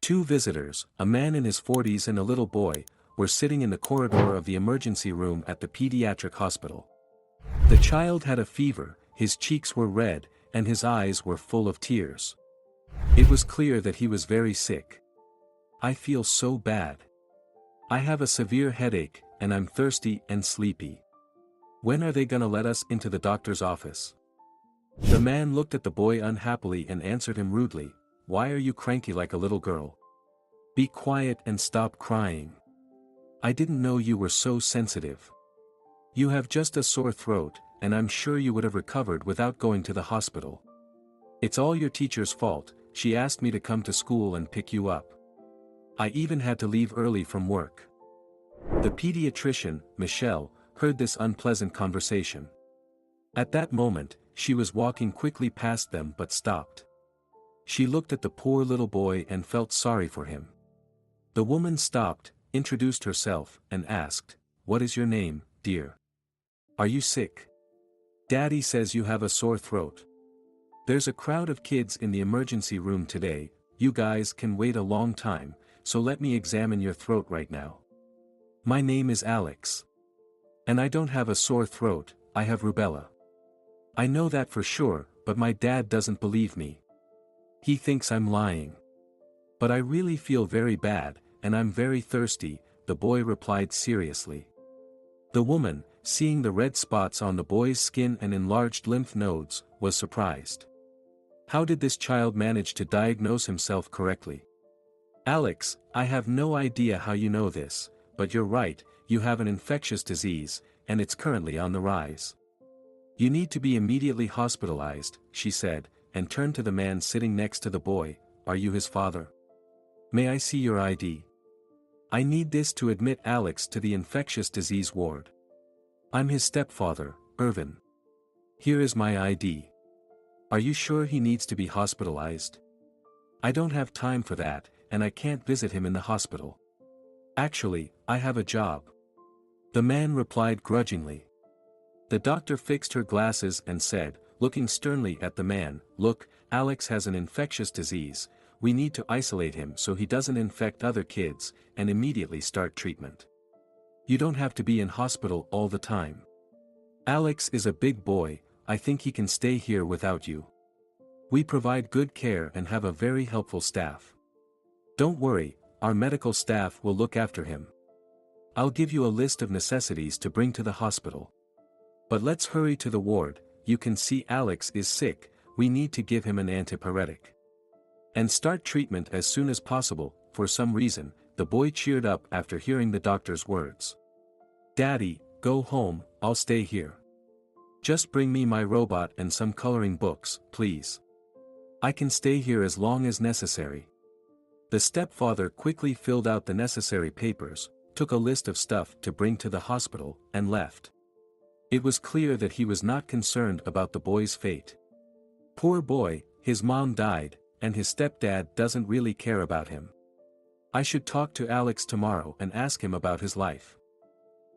Two visitors, a man in his 40s and a little boy, were sitting in the corridor of the emergency room at the pediatric hospital. The child had a fever, his cheeks were red, and his eyes were full of tears. It was clear that he was very sick. "I feel so bad. I have a severe headache, and I'm thirsty and sleepy. When are they gonna let us into the doctor's office?" The man looked at the boy unhappily and answered him rudely, "Why are you cranky like a little girl? Be quiet and stop crying. I didn't know you were so sensitive. You have just a sore throat, and I'm sure you would have recovered without going to the hospital. It's all your teacher's fault. She asked me to come to school and pick you up. I even had to leave early from work." The pediatrician, Michelle, heard this unpleasant conversation. At that moment, she was walking quickly past them but stopped. She looked at the poor little boy and felt sorry for him. The woman stopped, introduced herself, and asked, "What is your name, dear? Are you sick? Daddy says you have a sore throat. There's a crowd of kids in the emergency room today, you guys can wait a long time, so let me examine your throat right now. My name is Alex. And I don't have a sore throat, I have rubella. I know that for sure, but my dad doesn't believe me. He thinks I'm lying. But I really feel very bad, and I'm very thirsty," the boy replied seriously. The woman, seeing the red spots on the boy's skin and enlarged lymph nodes, was surprised. How did this child manage to diagnose himself correctly? "Alex, I have no idea how you know this, but you're right, you have an infectious disease, and it's currently on the rise. You need to be immediately hospitalized," she said, and turned to the man sitting next to the boy, "Are you his father? May I see your ID? I need this to admit Alex to the infectious disease ward. I'm his stepfather, Irvin. Here is my ID. Are you sure he needs to be hospitalized? I don't have time for that, and I can't visit him in the hospital. Actually, I have a job." The man replied grudgingly. The doctor fixed her glasses and said, looking sternly at the man, "Look, Alex has an infectious disease, we need to isolate him so he doesn't infect other kids, and immediately start treatment. You don't have to be in hospital all the time. Alex is a big boy, I think he can stay here without you. We provide good care and have a very helpful staff. Don't worry, our medical staff will look after him. I'll give you a list of necessities to bring to the hospital. But let's hurry to the ward, you can see Alex is sick, we need to give him an antipyretic. And start treatment as soon as possible." For some reason, the boy cheered up after hearing the doctor's words. "Daddy, go home, I'll stay here. Just bring me my robot and some coloring books, please. I can stay here as long as necessary." The stepfather quickly filled out the necessary papers, took a list of stuff to bring to the hospital, and left. It was clear that he was not concerned about the boy's fate. Poor boy, his mom died, and his stepdad doesn't really care about him. I should talk to Alex tomorrow and ask him about his life.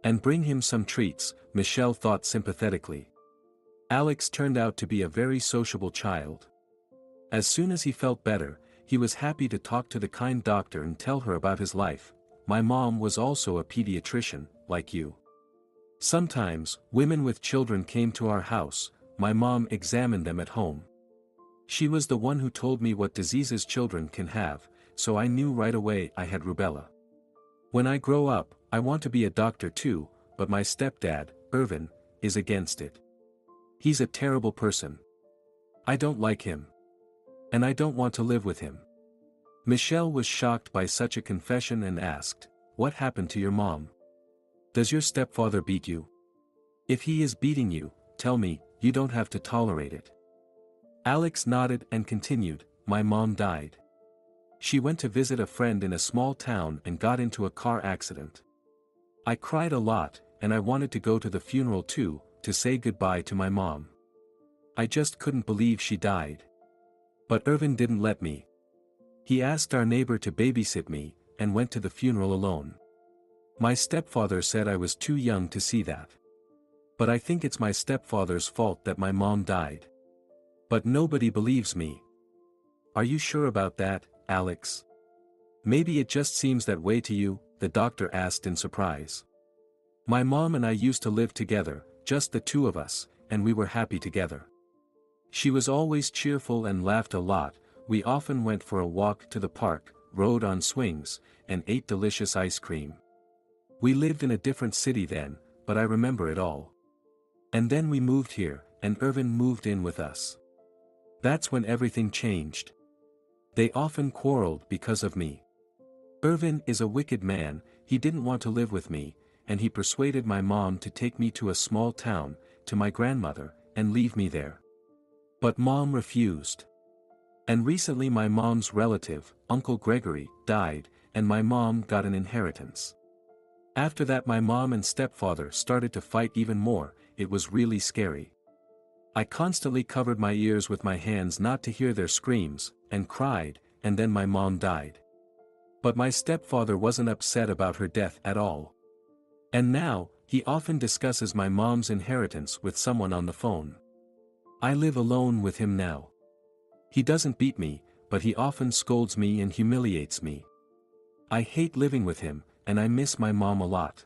And bring him some treats, Michelle thought sympathetically. Alex turned out to be a very sociable child. As soon as he felt better, he was happy to talk to the kind doctor and tell her about his life. "My mom was also a pediatrician, like you. Sometimes, women with children came to our house, my mom examined them at home. She was the one who told me what diseases children can have, so I knew right away I had rubella. When I grow up, I want to be a doctor too, but my stepdad, Irvin, is against it. He's a terrible person. I don't like him. And I don't want to live with him." Michelle was shocked by such a confession and asked, "What happened to your mom? Does your stepfather beat you? If he is beating you, tell me, you don't have to tolerate it." Alex nodded and continued, "My mom died. She went to visit a friend in a small town and got into a car accident. I cried a lot, and I wanted to go to the funeral too, to say goodbye to my mom. I just couldn't believe she died. But Irvin didn't let me. He asked our neighbor to babysit me, and went to the funeral alone. My stepfather said I was too young to see that. But I think it's my stepfather's fault that my mom died. But nobody believes me. Are you sure about that, Alex? Maybe it just seems that way to you, the doctor asked in surprise. My mom and I used to live together, just the two of us, and we were happy together. She was always cheerful and laughed a lot. We often went for a walk to the park, rode on swings, and ate delicious ice cream. We lived in a different city then, but I remember it all. And then we moved here, and Irvin moved in with us. That's when everything changed. They often quarreled because of me. Irvin is a wicked man, he didn't want to live with me, and he persuaded my mom to take me to a small town, to my grandmother, and leave me there. But mom refused. And recently my mom's relative, Uncle Gregory, died, and my mom got an inheritance. After that my mom and stepfather started to fight even more. It was really scary. I constantly covered my ears with my hands not to hear their screams, and cried, and then my mom died. But my stepfather wasn't upset about her death at all. And now, he often discusses my mom's inheritance with someone on the phone. I live alone with him now. He doesn't beat me, but he often scolds me and humiliates me. I hate living with him, and I miss my mom a lot.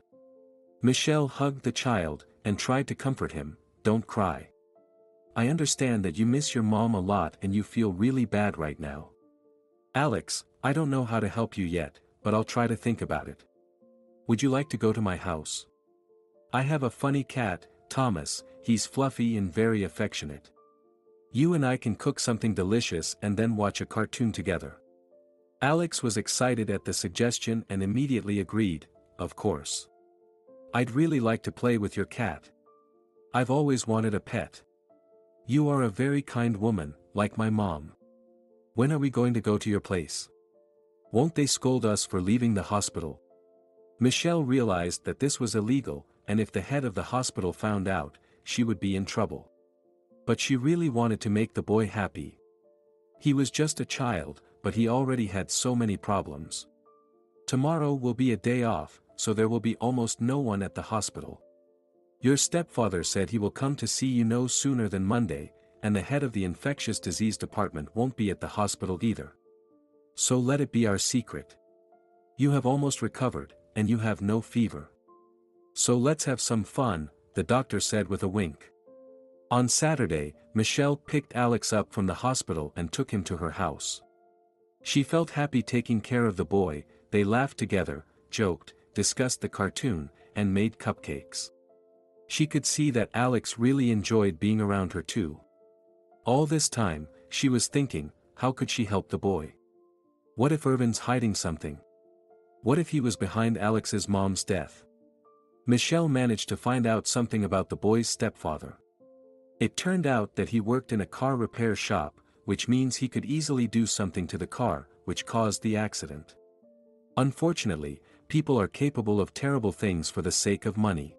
Michelle hugged the child, and tried to comfort him. Don't cry. I understand that you miss your mom a lot and you feel really bad right now. Alex, I don't know how to help you yet, but I'll try to think about it. Would you like to go to my house? I have a funny cat, Thomas, he's fluffy and very affectionate. You and I can cook something delicious and then watch a cartoon together. Alex was excited at the suggestion and immediately agreed, of course. I'd really like to play with your cat. I've always wanted a pet. You are a very kind woman, like my mom. When are we going to go to your place? Won't they scold us for leaving the hospital? Michelle realized that this was illegal, and if the head of the hospital found out, she would be in trouble. But she really wanted to make the boy happy. He was just a child, but he already had so many problems. Tomorrow will be a day off, so there will be almost no one at the hospital. Your stepfather said he will come to see you no sooner than Monday, and the head of the infectious disease department won't be at the hospital either. So let it be our secret. You have almost recovered, and you have no fever. So let's have some fun, the doctor said with a wink. On Saturday, Michelle picked Alex up from the hospital and took him to her house. She felt happy taking care of the boy. They laughed together, joked, discussed the cartoon, and made cupcakes. She could see that Alex really enjoyed being around her too. All this time, she was thinking, how could she help the boy? What if Irvin's hiding something? What if he was behind Alex's mom's death? Michelle managed to find out something about the boy's stepfather. It turned out that he worked in a car repair shop, which means he could easily do something to the car, which caused the accident. Unfortunately, people are capable of terrible things for the sake of money.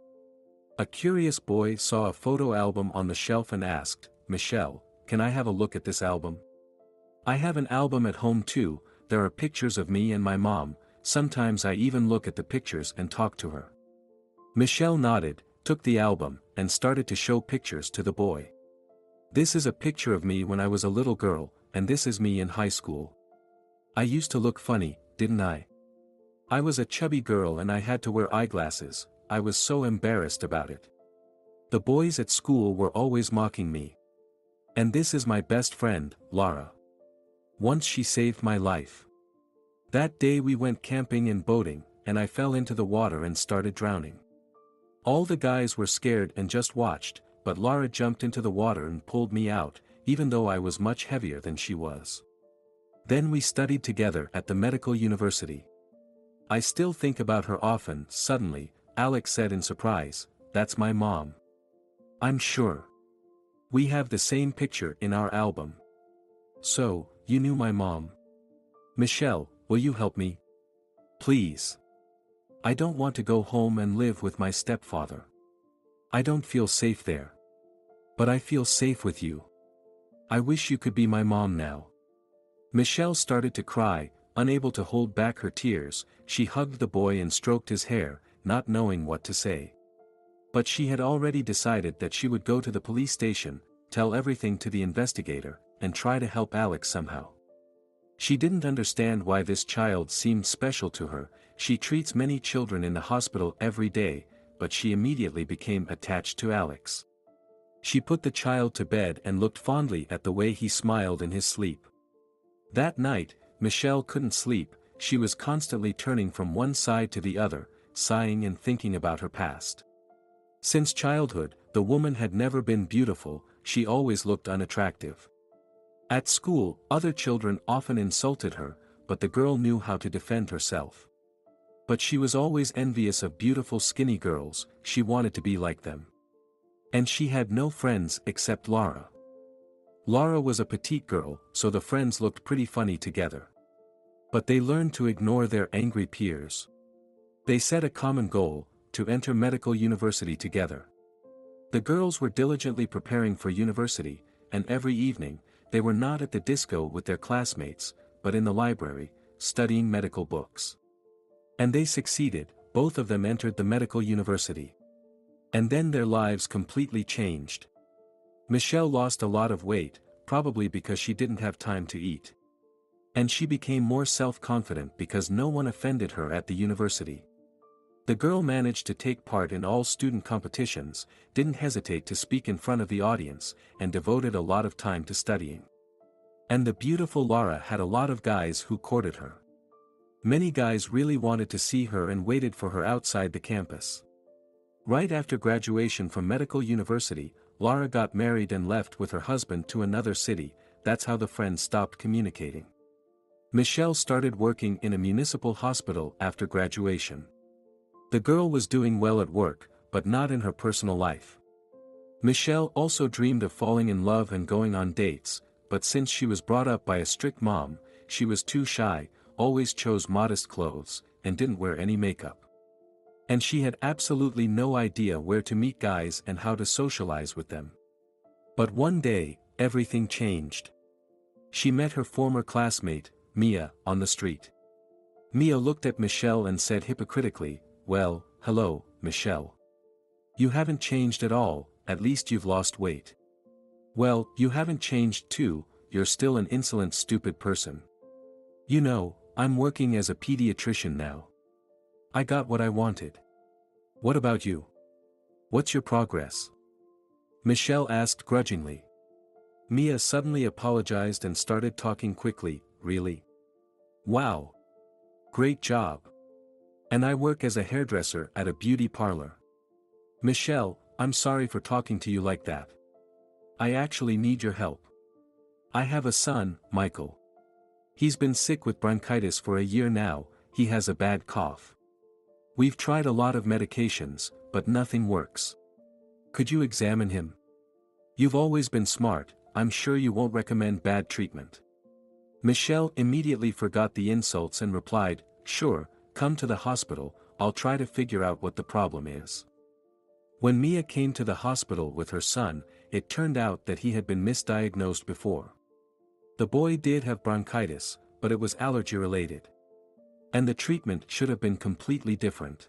A curious boy saw a photo album on the shelf and asked, Michelle, can I have a look at this album? I have an album at home too. There are pictures of me and my mom. Sometimes I even look at the pictures and talk to her. Michelle nodded, took the album, and started to show pictures to the boy. This is a picture of me when I was a little girl, and this is me in high school. I used to look funny, didn't I? I was a chubby girl and I had to wear eyeglasses. I was so embarrassed about it. The boys at school were always mocking me. And this is my best friend, Laura. Once she saved my life. That day we went camping and boating, and I fell into the water and started drowning. All the guys were scared and just watched, but Laura jumped into the water and pulled me out, even though I was much heavier than she was. Then we studied together at the medical university. I still think about her often. Suddenly, Alex said in surprise, that's my mom. I'm sure. We have the same picture in our album. So, you knew my mom? Michelle, will you help me? Please. I don't want to go home and live with my stepfather. I don't feel safe there. But I feel safe with you. I wish you could be my mom now. Michelle started to cry, unable to hold back her tears. She hugged the boy and stroked his hair, not knowing what to say. But she had already decided that she would go to the police station, tell everything to the investigator, and try to help Alex somehow. She didn't understand why this child seemed special to her. She treats many children in the hospital every day, but she immediately became attached to Alex. She put the child to bed and looked fondly at the way he smiled in his sleep. That night, Michelle couldn't sleep. She was constantly turning from one side to the other, sighing and thinking about her past. Since childhood, the woman had never been beautiful. She always looked unattractive. At school, other children often insulted her, but the girl knew how to defend herself. But she was always envious of beautiful skinny girls. She wanted to be like them. And she had no friends except Laura. Laura was a petite girl, so the friends looked pretty funny together. But they learned to ignore their angry peers. They set a common goal: to enter medical university together. The girls were diligently preparing for university, and every evening, they were not at the disco with their classmates, but in the library, studying medical books. And they succeeded. Both of them entered the medical university. And then their lives completely changed. Michelle lost a lot of weight, probably because she didn't have time to eat. And she became more self-confident because no one offended her at the university. The girl managed to take part in all student competitions, didn't hesitate to speak in front of the audience, and devoted a lot of time to studying. And the beautiful Laura had a lot of guys who courted her. Many guys really wanted to see her and waited for her outside the campus. Right after graduation from medical university, Laura got married and left with her husband to another city. That's how the friends stopped communicating. Michelle started working in a municipal hospital after graduation. The girl was doing well at work, but not in her personal life. Michelle also dreamed of falling in love and going on dates, but since she was brought up by a strict mom, she was too shy, always chose modest clothes, and didn't wear any makeup. And she had absolutely no idea where to meet guys and how to socialize with them. But one day, everything changed. She met her former classmate, Mia, on the street. Mia looked at Michelle and said hypocritically, "Well, hello, Michelle. You haven't changed at all, at least you've lost weight." "Well, you haven't changed too, you're still an insolent stupid person. You know, I'm working as a pediatrician now. I got what I wanted. What about you? What's your progress?" Michelle asked grudgingly. Mia suddenly apologized and started talking quickly. "Really? Wow. Great job. And I work as a hairdresser at a beauty parlor." "Michelle, I'm sorry for talking to you like that. I actually need your help. I have a son, Michael. He's been sick with bronchitis for a year now. He has a bad cough. We've tried a lot of medications, but nothing works. Could you examine him? You've always been smart, I'm sure you won't recommend bad treatment." Michelle immediately forgot the insults and replied, "Sure, come to the hospital, I'll try to figure out what the problem is." When Mia came to the hospital with her son, it turned out that he had been misdiagnosed before. The boy did have bronchitis, but it was allergy-related. And the treatment should have been completely different.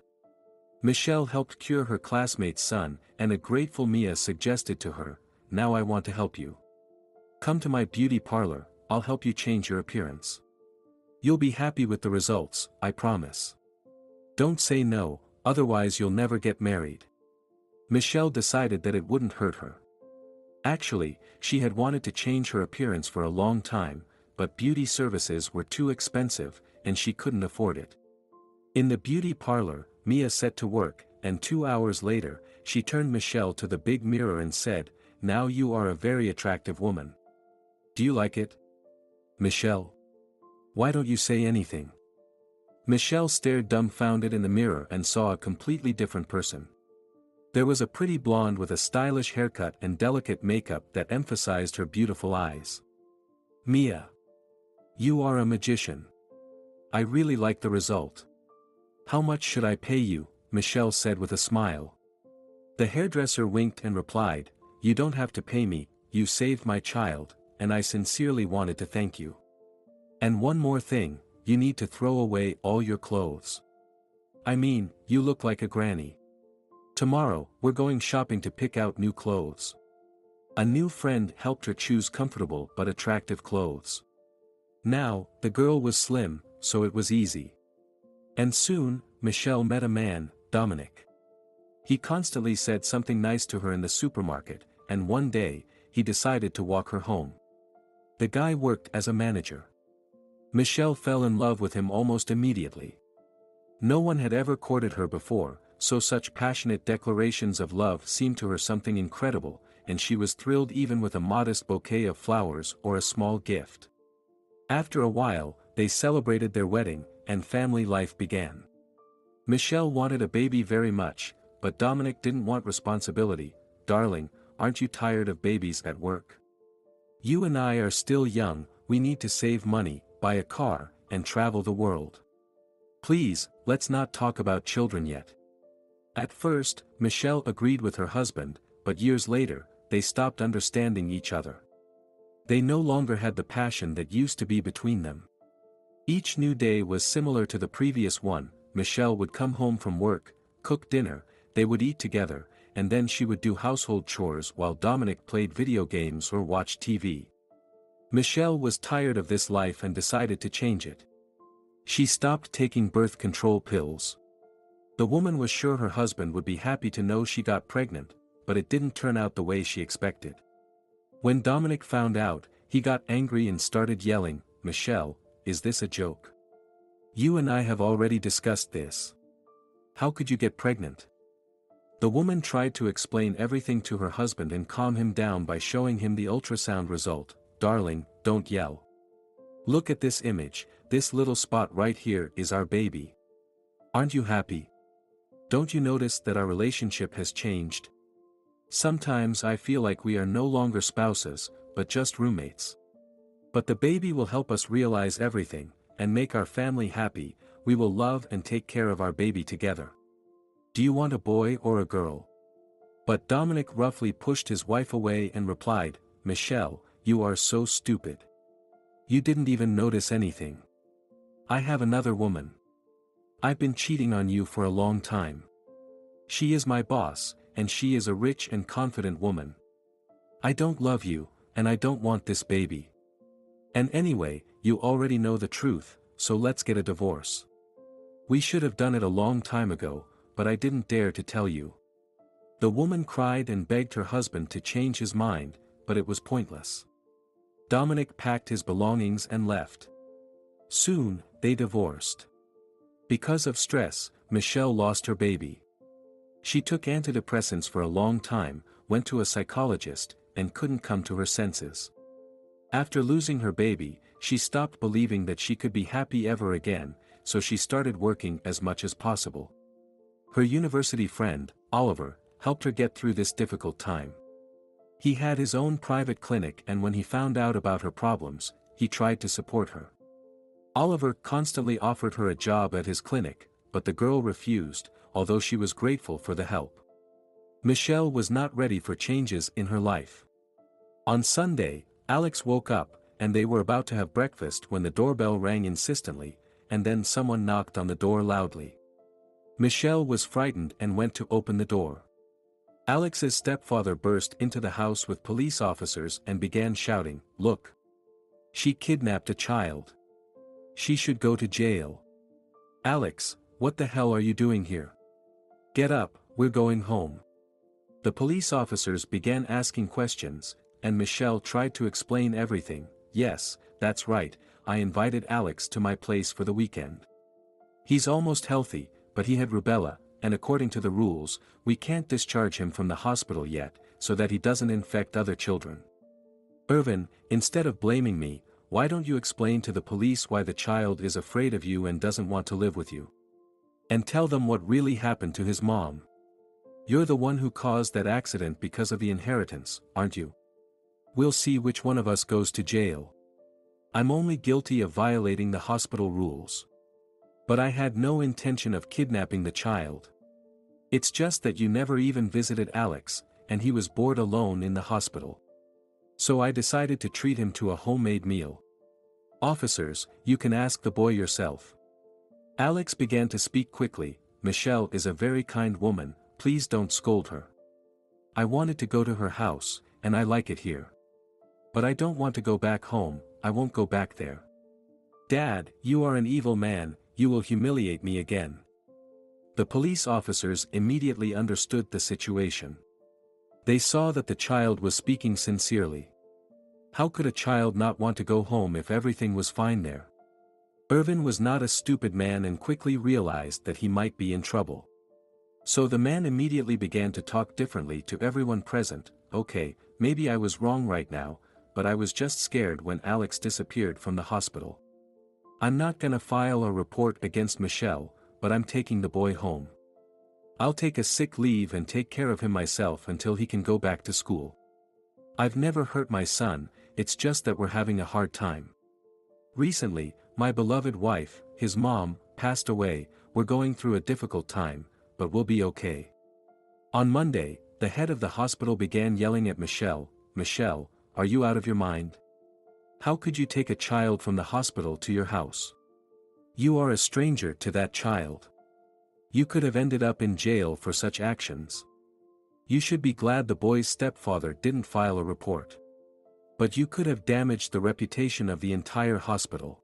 Michelle helped cure her classmate's son, and a grateful Mia suggested to her, "Now I want to help you. Come to my beauty parlor, I'll help you change your appearance. You'll be happy with the results, I promise. Don't say no, otherwise you'll never get married." Michelle decided that it wouldn't hurt her. Actually, she had wanted to change her appearance for a long time, but beauty services were too expensive, and she couldn't afford it. In the beauty parlor, Mia set to work, and 2 hours later, she turned Michelle to the big mirror and said, "Now you are a very attractive woman. Do you like it? Michelle? Why don't you say anything?" Michelle stared dumbfounded in the mirror and saw a completely different person. There was a pretty blonde with a stylish haircut and delicate makeup that emphasized her beautiful eyes. "Mia. You are a magician. I really like the result. How much should I pay you?" Michelle said with a smile. The hairdresser winked and replied, "You don't have to pay me, you saved my child, and I sincerely wanted to thank you. And one more thing, you need to throw away all your clothes. I mean, you look like a granny. Tomorrow, we're going shopping to pick out new clothes." A new friend helped her choose comfortable but attractive clothes. Now, the girl was slim, so it was easy. And soon, Michelle met a man, Dominic. He constantly said something nice to her in the supermarket, and one day, he decided to walk her home. The guy worked as a manager. Michelle fell in love with him almost immediately. No one had ever courted her before, so such passionate declarations of love seemed to her something incredible, and she was thrilled even with a modest bouquet of flowers or a small gift. After a while, they celebrated their wedding, and family life began. Michelle wanted a baby very much, but Dominic didn't want responsibility. "Darling, aren't you tired of babies at work? You and I are still young, we need to save money, buy a car, and travel the world. Please, let's not talk about children yet." At first, Michelle agreed with her husband, but years later, they stopped understanding each other. They no longer had the passion that used to be between them. Each new day was similar to the previous one. Michelle would come home from work, cook dinner, they would eat together, and then she would do household chores while Dominic played video games or watched TV. Michelle was tired of this life and decided to change it. She stopped taking birth control pills. The woman was sure her husband would be happy to know she got pregnant, but it didn't turn out the way she expected. When Dominic found out, he got angry and started yelling, "Michelle, is this a joke? You and I have already discussed this. How could you get pregnant?" The woman tried to explain everything to her husband and calm him down by showing him the ultrasound result. "Darling, don't yell. Look at this image, this little spot right here is our baby. Aren't you happy? Don't you notice that our relationship has changed? Sometimes I feel like we are no longer spouses, but just roommates. But the baby will help us realize everything, and make our family happy. We will love and take care of our baby together. Do you want a boy or a girl?" But Dominic roughly pushed his wife away and replied, "Michelle, you are so stupid. You didn't even notice anything. I have another woman. I've been cheating on you for a long time. She is my boss, and she is a rich and confident woman. I don't love you, and I don't want this baby. And anyway, you already know the truth, so let's get a divorce. We should have done it a long time ago, but I didn't dare to tell you." The woman cried and begged her husband to change his mind, but it was pointless. Dominic packed his belongings and left. Soon, they divorced. Because of stress, Michelle lost her baby. She took antidepressants for a long time, went to a psychologist, and couldn't come to her senses. After losing her baby, she stopped believing that she could be happy ever again, so she started working as much as possible. Her university friend, Oliver, helped her get through this difficult time. He had his own private clinic, and when he found out about her problems, he tried to support her. Oliver constantly offered her a job at his clinic, but the girl refused, although she was grateful for the help. Michelle was not ready for changes in her life. On Sunday, Alex woke up, and they were about to have breakfast when the doorbell rang insistently, and then someone knocked on the door loudly. Michelle was frightened and went to open the door. Alex's stepfather burst into the house with police officers and began shouting, "Look! She kidnapped a child. She should go to jail. Alex, what the hell are you doing here? Get up, we're going home." The police officers began asking questions, and Michelle tried to explain everything. "Yes, that's right, I invited Alex to my place for the weekend. He's almost healthy, but he had rubella, and according to the rules, we can't discharge him from the hospital yet, so that he doesn't infect other children. Irvin, instead of blaming me, why don't you explain to the police why the child is afraid of you and doesn't want to live with you? And tell them what really happened to his mom. You're the one who caused that accident because of the inheritance, aren't you? We'll see which one of us goes to jail. I'm only guilty of violating the hospital rules. But I had no intention of kidnapping the child. It's just that you never even visited Alex, and he was bored alone in the hospital. So I decided to treat him to a homemade meal. Officers, you can ask the boy yourself." Alex began to speak quickly. "Michelle is a very kind woman, please don't scold her. I wanted to go to her house, and I like it here. But I don't want to go back home, I won't go back there. Dad, you are an evil man, you will humiliate me again. The police officers immediately understood the situation. They saw that the child was speaking sincerely. How could a child not want to go home if everything was fine there? Irvin was not a stupid man and quickly realized that he might be in trouble. So the man immediately began to talk differently to everyone present. Okay, maybe I was wrong right now, but I was just scared when Alex disappeared from the hospital. I'm not gonna file a report against Michelle, but I'm taking the boy home. I'll take a sick leave and take care of him myself until he can go back to school. I've never hurt my son, it's just that we're having a hard time. Recently, my beloved wife, his mom, passed away. We're going through a difficult time, but we'll be okay. On Monday, the head of the hospital began yelling at Michelle, Michelle, are you out of your mind? How could you take a child from the hospital to your house? You are a stranger to that child. You could have ended up in jail for such actions. You should be glad the boy's stepfather didn't file a report. But you could have damaged the reputation of the entire hospital.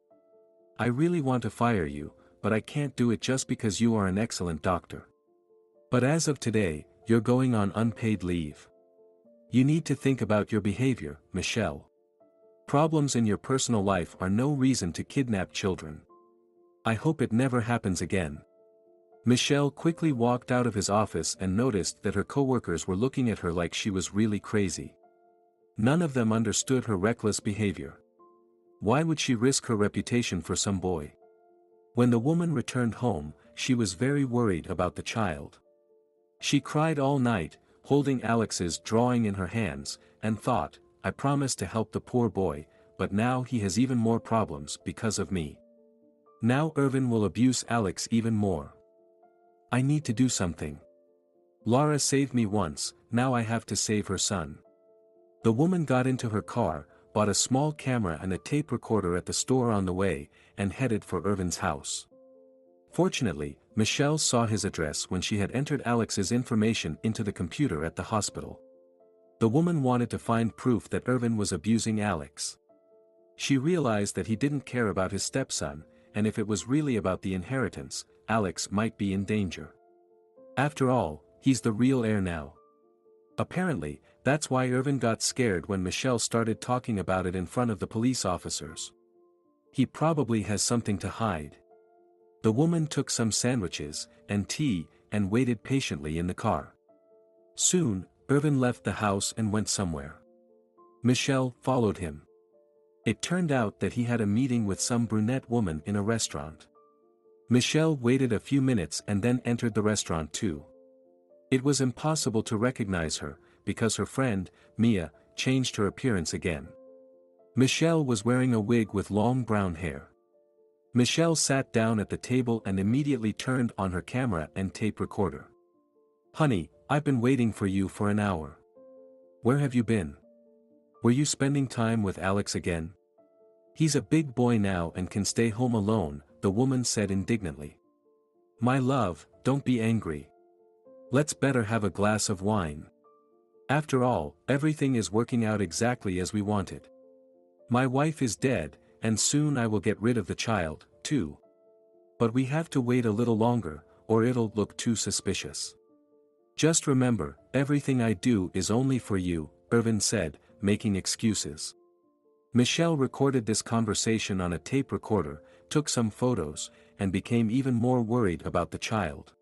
I really want to fire you, but I can't do it just because you are an excellent doctor. But as of today, you're going on unpaid leave. You need to think about your behavior, Michelle. Problems in your personal life are no reason to kidnap children. I hope it never happens again. Michelle quickly walked out of his office and noticed that her coworkers were looking at her like she was really crazy. None of them understood her reckless behavior. Why would she risk her reputation for some boy? When the woman returned home, she was very worried about the child. She cried all night, holding Alex's drawing in her hands, and thought, I promised to help the poor boy, but now he has even more problems because of me. Now Irvin will abuse Alex even more. I need to do something. Laura saved me once, now I have to save her son. The woman got into her car, bought a small camera and a tape recorder at the store on the way, and headed for Irvin's house. Fortunately, Michelle saw his address when she had entered Alex's information into the computer at the hospital. The woman wanted to find proof that Irvin was abusing Alex. She realized that he didn't care about his stepson, and if it was really about the inheritance, Alex might be in danger. After all, he's the real heir now. Apparently, that's why Irvin got scared when Michelle started talking about it in front of the police officers. He probably has something to hide. The woman took some sandwiches and tea and waited patiently in the car. Soon, Irvin left the house and went somewhere. Michelle followed him. It turned out that he had a meeting with some brunette woman in a restaurant. Michelle waited a few minutes and then entered the restaurant too. It was impossible to recognize her, because her friend, Mia, changed her appearance again. Michelle was wearing a wig with long brown hair. Michelle sat down at the table and immediately turned on her camera and tape recorder. Honey, I've been waiting for you for an hour. Where have you been? Were you spending time with Alex again? He's a big boy now and can stay home alone, the woman said indignantly. My love, don't be angry. Let's better have a glass of wine. After all, everything is working out exactly as we wanted. My wife is dead, and soon I will get rid of the child, too. But we have to wait a little longer, or it'll look too suspicious. Just remember, everything I do is only for you, Irvin said, making excuses. Michelle recorded this conversation on a tape recorder, took some photos, and became even more worried about the child.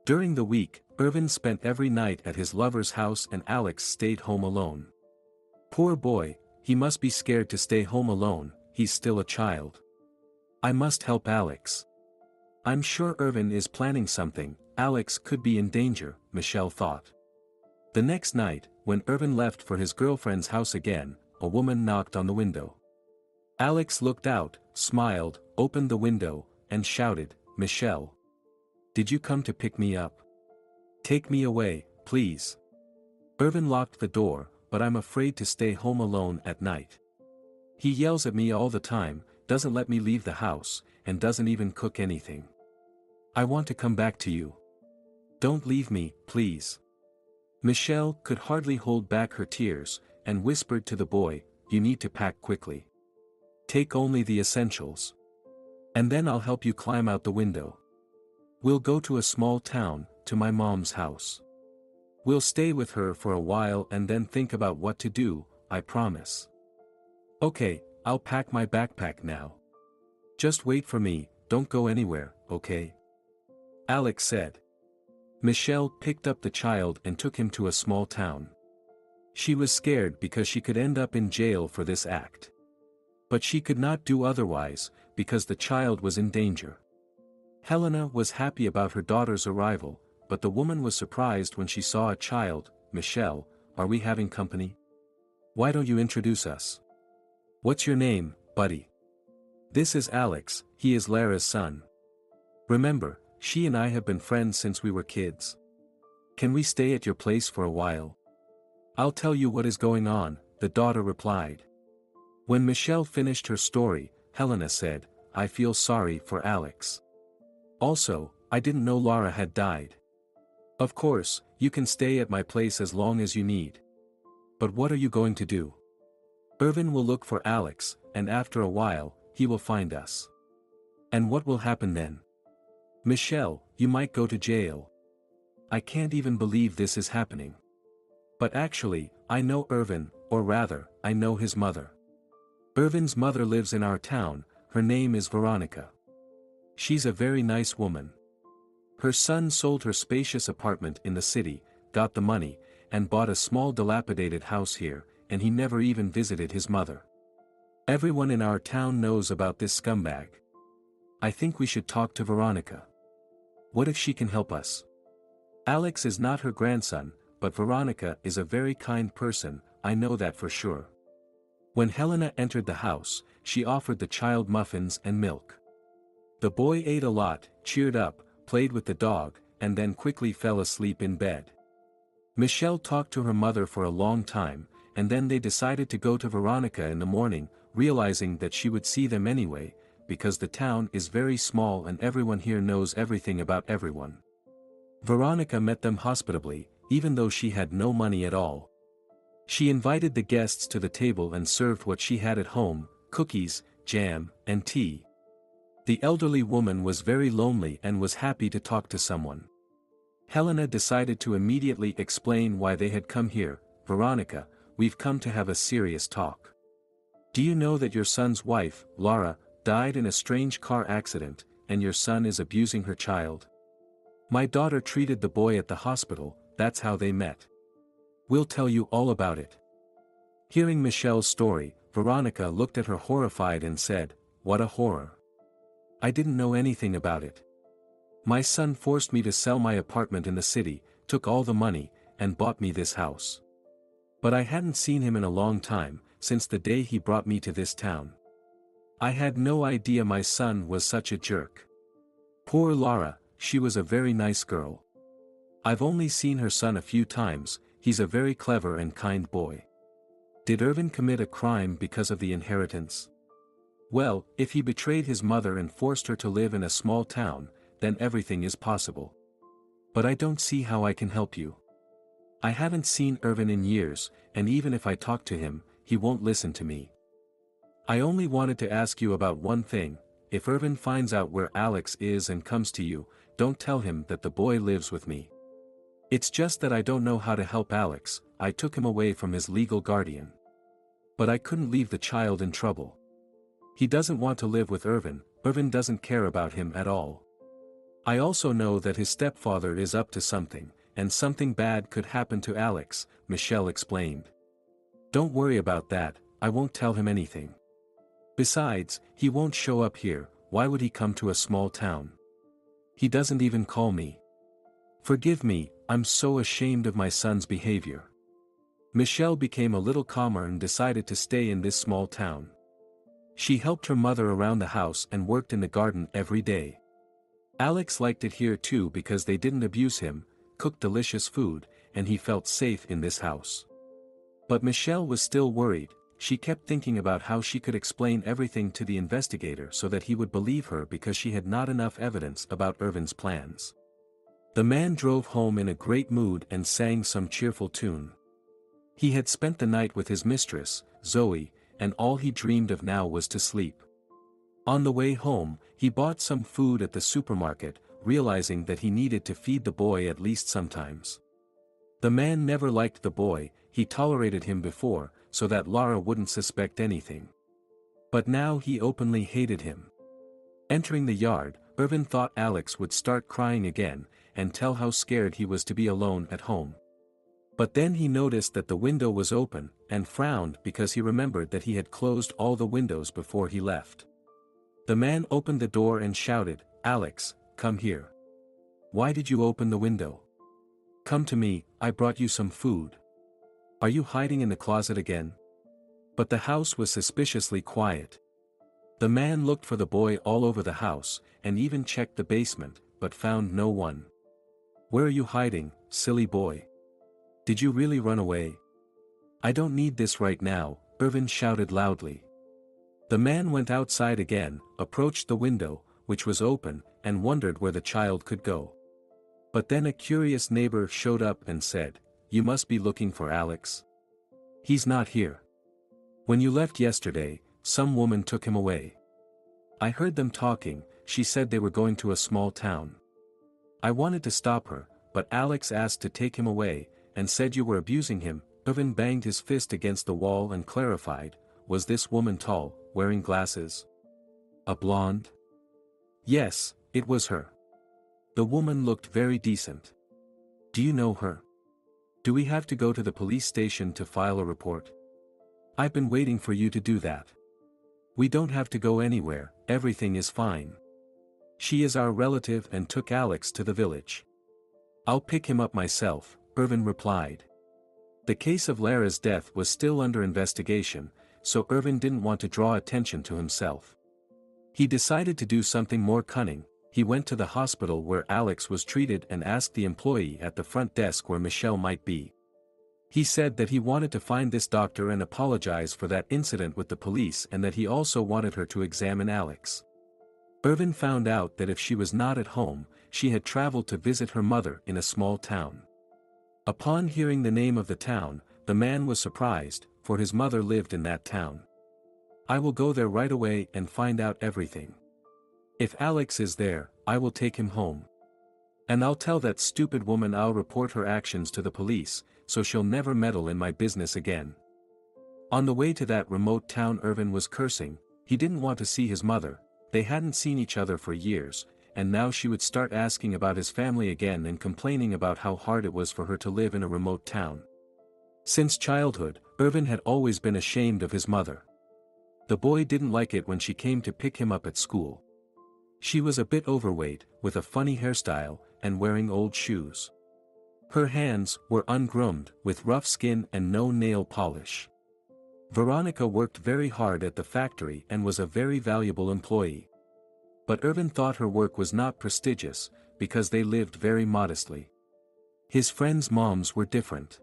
During the week, Irvin spent every night at his lover's house and Alex stayed home alone. Poor boy, he must be scared to stay home alone, he's still a child. I must help Alex. I'm sure Irvin is planning something, Alex could be in danger, Michelle thought. The next night, when Irvin left for his girlfriend's house again, a woman knocked on the window. Alex looked out, smiled, opened the window, and shouted, Michelle. Did you come to pick me up? Take me away, please. Irvin locked the door, but I'm afraid to stay home alone at night. He yells at me all the time, doesn't let me leave the house, and doesn't even cook anything. I want to come back to you. Don't leave me, please. Michelle could hardly hold back her tears, and whispered to the boy, you need to pack quickly. Take only the essentials. And then I'll help you climb out the window. We'll go to a small town, to my mom's house. We'll stay with her for a while and then think about what to do, I promise. Okay, I'll pack my backpack now. Just wait for me, don't go anywhere, okay? Alex said. Michelle picked up the child and took him to a small town. She was scared because she could end up in jail for this act. But she could not do otherwise, because the child was in danger. Helena was happy about her daughter's arrival, but the woman was surprised when she saw a child. Michelle, are we having company? Why don't you introduce us? What's your name, buddy? This is Alex, he is Lara's son. Remember, she and I have been friends since we were kids. Can we stay at your place for a while? I'll tell you what is going on, the daughter replied. When Michelle finished her story, Helena said, I feel sorry for Alex. Also, I didn't know Lara had died. Of course, you can stay at my place as long as you need. But what are you going to do? Irvin will look for Alex, and after a while, he will find us. And what will happen then? Michelle, you might go to jail. I can't even believe this is happening. But actually, I know Irvin, or rather, I know his mother. Irvin's mother lives in our town, her name is Veronica. She's a very nice woman. Her son sold her spacious apartment in the city, got the money, and bought a small dilapidated house here, and he never even visited his mother. Everyone in our town knows about this scumbag. I think we should talk to Veronica. What if she can help us? Alex is not her grandson, but Veronica is a very kind person, I know that for sure. When Helena entered the house, she offered the child muffins and milk. The boy ate a lot, cheered up, played with the dog, and then quickly fell asleep in bed. Michelle talked to her mother for a long time, and then they decided to go to Veronica in the morning, realizing that she would see them anyway, because the town is very small and everyone here knows everything about everyone. Veronica met them hospitably, even though she had no money at all. She invited the guests to the table and served what she had at home, cookies, jam, and tea. The elderly woman was very lonely and was happy to talk to someone. Helena decided to immediately explain why they had come here. Veronica, we've come to have a serious talk. Do you know that your son's wife, Lara, died in a strange car accident, and your son is abusing her child? My daughter treated the boy at the hospital, that's how they met. We'll tell you all about it. Hearing Michelle's story, Veronica looked at her horrified and said, what a horror. I didn't know anything about it. My son forced me to sell my apartment in the city, took all the money, and bought me this house. But I hadn't seen him in a long time, since the day he brought me to this town. I had no idea my son was such a jerk. Poor Lara, she was a very nice girl. I've only seen her son a few times, he's a very clever and kind boy. Did Irvin commit a crime because of the inheritance? Well, if he betrayed his mother and forced her to live in a small town, then everything is possible. But I don't see how I can help you. I haven't seen Irvin in years, and even if I talk to him, he won't listen to me. I only wanted to ask you about one thing. If Irvin finds out where Alex is and comes to you, don't tell him that the boy lives with me. It's just that I don't know how to help Alex, I took him away from his legal guardian. But I couldn't leave the child in trouble. He doesn't want to live with Irvin, Irvin doesn't care about him at all. I also know that his stepfather is up to something, and something bad could happen to Alex, Michelle explained. Don't worry about that, I won't tell him anything. Besides, he won't show up here, why would he come to a small town? He doesn't even call me. Forgive me, I'm so ashamed of my son's behavior. Michelle became a little calmer and decided to stay in this small town. She helped her mother around the house and worked in the garden every day. Alex liked it here too because they didn't abuse him, cooked delicious food, and he felt safe in this house. But Michelle was still worried. She kept thinking about how she could explain everything to the investigator so that he would believe her because she had not enough evidence about Irvin's plans. The man drove home in a great mood and sang some cheerful tune. He had spent the night with his mistress, Zoe, and all he dreamed of now was to sleep. On the way home, he bought some food at the supermarket, realizing that he needed to feed the boy at least sometimes. The man never liked the boy, he tolerated him before, so that Lara wouldn't suspect anything. But now he openly hated him. Entering the yard, Irvin thought Alex would start crying again, and tell how scared he was to be alone at home. But then he noticed that the window was open, and frowned because he remembered that he had closed all the windows before he left. The man opened the door and shouted, "Alex, come here. Why did you open the window? Come to me, I brought you some food. Are you hiding in the closet again?" But the house was suspiciously quiet. The man looked for the boy all over the house, and even checked the basement, but found no one. "Where are you hiding, silly boy? Did you really run away?" "I don't need this right now," Irvin shouted loudly. The man went outside again, approached the window, which was open, and wondered where the child could go. But then a curious neighbor showed up and said, "You must be looking for Alex. He's not here. When you left yesterday, some woman took him away. I heard them talking, she said they were going to a small town. I wanted to stop her, but Alex asked to take him away, and said you were abusing him." Irvin banged his fist against the wall and clarified, "Was this woman tall, wearing glasses? A blonde?" "Yes, it was her. The woman looked very decent. Do you know her? Do we have to go to the police station to file a report?" "I've been waiting for you to do that. We don't have to go anywhere, everything is fine. She is our relative and took Alex to the village. I'll pick him up myself," Irvin replied. The case of Lara's death was still under investigation, so Irvin didn't want to draw attention to himself. He decided to do something more cunning. He went to the hospital where Alex was treated and asked the employee at the front desk where Michelle might be. He said that he wanted to find this doctor and apologize for that incident with the police and that he also wanted her to examine Alex. Irvin found out that if she was not at home, she had traveled to visit her mother in a small town. Upon hearing the name of the town, the man was surprised, for his mother lived in that town. "I will go there right away and find out everything. If Alex is there, I will take him home. And I'll tell that stupid woman I'll report her actions to the police, so she'll never meddle in my business again." On the way to that remote town, Irvin was cursing. He didn't want to see his mother. They hadn't seen each other for years, and now she would start asking about his family again and complaining about how hard it was for her to live in a remote town. Since childhood, Irvin had always been ashamed of his mother. The boy didn't like it when she came to pick him up at school. She was a bit overweight, with a funny hairstyle, and wearing old shoes. Her hands were ungroomed, with rough skin and no nail polish. Veronica worked very hard at the factory and was a very valuable employee. But Irvin thought her work was not prestigious, because they lived very modestly. His friends' moms were different.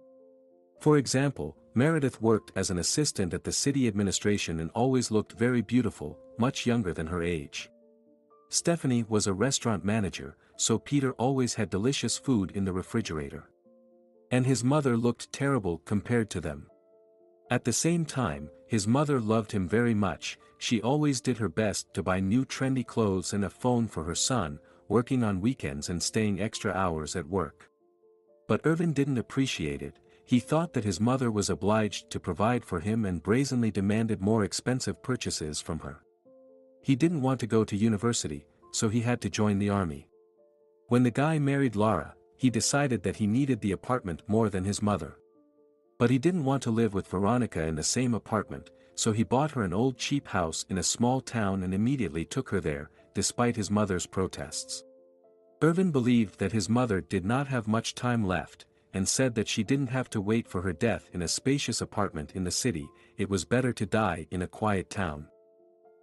For example, Meredith worked as an assistant at the city administration and always looked very beautiful, much younger than her age. Stephanie was a restaurant manager, so Peter always had delicious food in the refrigerator. And his mother looked terrible compared to them. At the same time, his mother loved him very much. She always did her best to buy new trendy clothes and a phone for her son, working on weekends and staying extra hours at work. But Irvin didn't appreciate it. He thought that his mother was obliged to provide for him and brazenly demanded more expensive purchases from her. He didn't want to go to university, so he had to join the army. When the guy married Lara, he decided that he needed the apartment more than his mother. But he didn't want to live with Veronica in the same apartment, so he bought her an old cheap house in a small town and immediately took her there, despite his mother's protests. Irvin believed that his mother did not have much time left, and said that she didn't have to wait for her death in a spacious apartment in the city. It was better to die in a quiet town.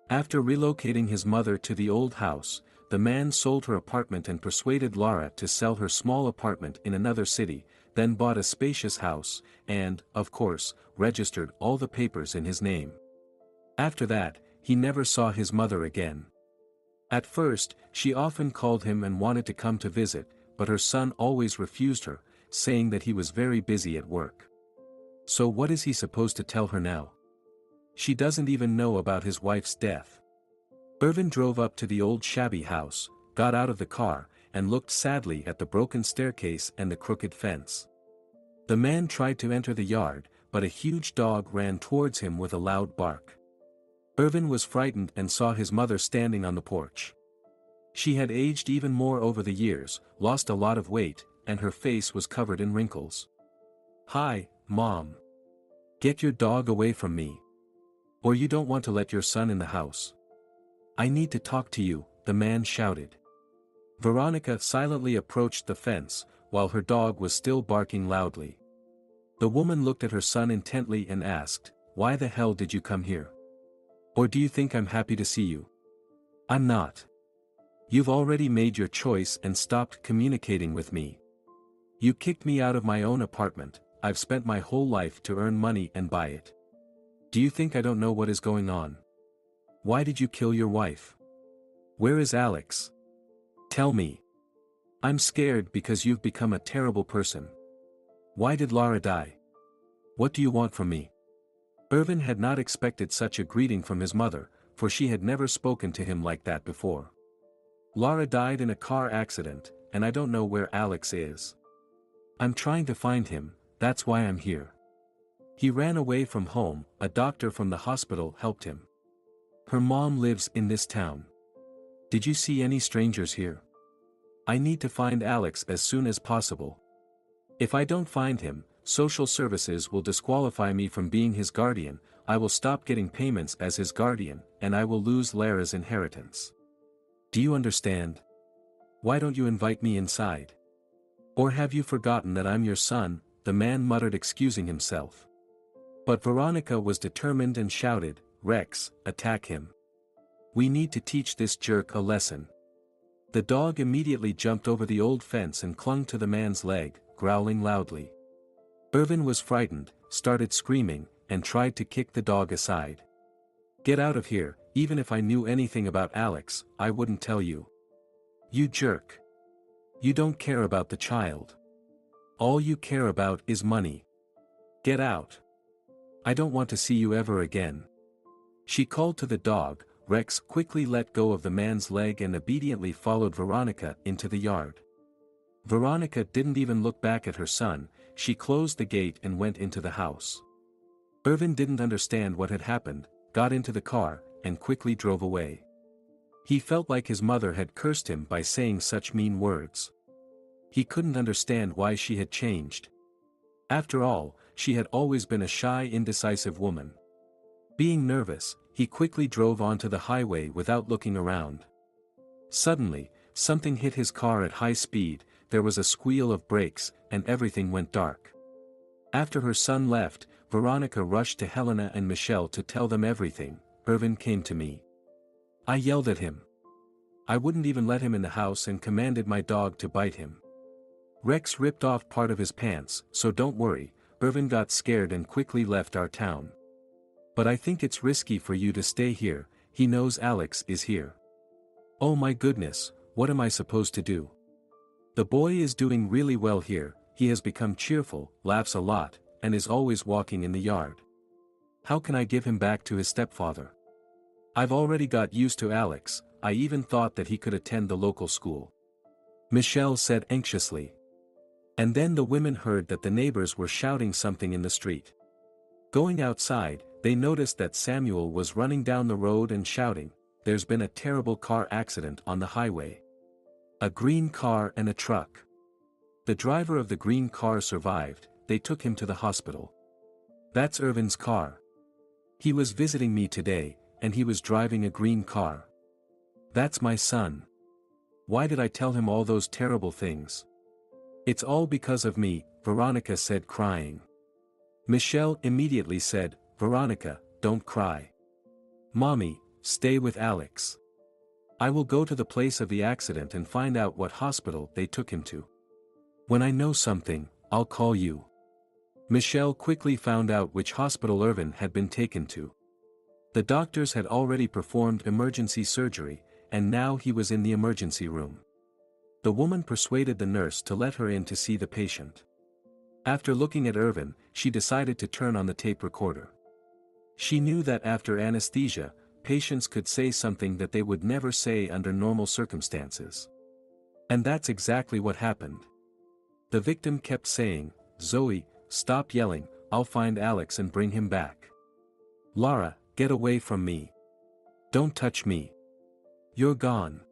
After relocating his mother to the old house, the man sold her apartment and persuaded Lara to sell her small apartment in another city, then bought a spacious house, and, of course, registered all the papers in his name. After that, he never saw his mother again. At first, she often called him and wanted to come to visit, but her son always refused her, saying that he was very busy at work. So what is he supposed to tell her now? She doesn't even know about his wife's death. Irvin drove up to the old shabby house, got out of the car, and looked sadly at the broken staircase and the crooked fence. The man tried to enter the yard, but a huge dog ran towards him with a loud bark. Irvin was frightened and saw his mother standing on the porch. She had aged even more over the years, lost a lot of weight, and her face was covered in wrinkles. "Hi, Mom. Get your dog away from me. Or you don't want to let your son in the house. I need to talk to you," the man shouted. Veronica silently approached the fence, while her dog was still barking loudly. The woman looked at her son intently and asked, "Why the hell did you come here? Or do you think I'm happy to see you? I'm not. You've already made your choice and stopped communicating with me. You kicked me out of my own apartment. I've spent my whole life to earn money and buy it. Do you think I don't know what is going on? Why did you kill your wife? Where is Alex? Tell me. I'm scared because you've become a terrible person. Why did Lara die? What do you want from me?" Irvin had not expected such a greeting from his mother, for she had never spoken to him like that before. "Lara died in a car accident, and I don't know where Alex is. I'm trying to find him, that's why I'm here. He ran away from home, a doctor from the hospital helped him. Her mom lives in this town. Did you see any strangers here? I need to find Alex as soon as possible. If I don't find him, social services will disqualify me from being his guardian, I will stop getting payments as his guardian, and I will lose Lara's inheritance. Do you understand? Why don't you invite me inside? Or have you forgotten that I'm your son?" the man muttered, excusing himself. But Veronica was determined and shouted, "Rex, attack him. We need to teach this jerk a lesson." The dog immediately jumped over the old fence and clung to the man's leg, growling loudly. Irvin was frightened, started screaming, and tried to kick the dog aside. "Get out of here, even if I knew anything about Alex, I wouldn't tell you. You jerk. You don't care about the child. All you care about is money. Get out. I don't want to see you ever again." She called to the dog. Rex quickly let go of the man's leg and obediently followed Veronica into the yard. Veronica didn't even look back at her son, she closed the gate and went into the house. Irvin didn't understand what had happened, got into the car, and quickly drove away. He felt like his mother had cursed him by saying such mean words. He couldn't understand why she had changed. After all, she had always been a shy, indecisive woman. Being nervous, he quickly drove onto the highway without looking around. Suddenly, something hit his car at high speed, there was a squeal of brakes, and everything went dark. After her son left, Veronica rushed to Helena and Michelle to tell them everything. Irvin came to me. I yelled at him. I wouldn't even let him in the house and commanded my dog to bite him. Rex ripped off part of his pants, so don't worry. Irvin got scared and quickly left our town. But I think it's risky for you to stay here, he knows Alex is here. Oh my goodness, what am I supposed to do? The boy is doing really well here, he has become cheerful, laughs a lot, and is always walking in the yard. How can I give him back to his stepfather? I've already got used to Alex, I even thought that he could attend the local school. Michelle said anxiously. And then the women heard that the neighbors were shouting something in the street. Going outside, they noticed that Samuel was running down the road and shouting, "There's been a terrible car accident on the highway. A green car and a truck. The driver of the green car survived, they took him to the hospital. That's Irvin's car. He was visiting me today, and he was driving a green car. That's my son. Why did I tell him all those terrible things? It's all because of me," Veronica said, crying. Michelle immediately said, "Veronica, don't cry. Mommy, stay with Alex. I will go to the place of the accident and find out what hospital they took him to. When I know something, I'll call you." Michelle quickly found out which hospital Irvin had been taken to. The doctors had already performed emergency surgery, and now he was in the emergency room. The woman persuaded the nurse to let her in to see the patient. After looking at Irvin, she decided to turn on the tape recorder. She knew that after anesthesia, patients could say something that they would never say under normal circumstances. And that's exactly what happened. The victim kept saying, "Zoe, stop yelling, I'll find Alex and bring him back. Lara, get away from me. Don't touch me. You're gone.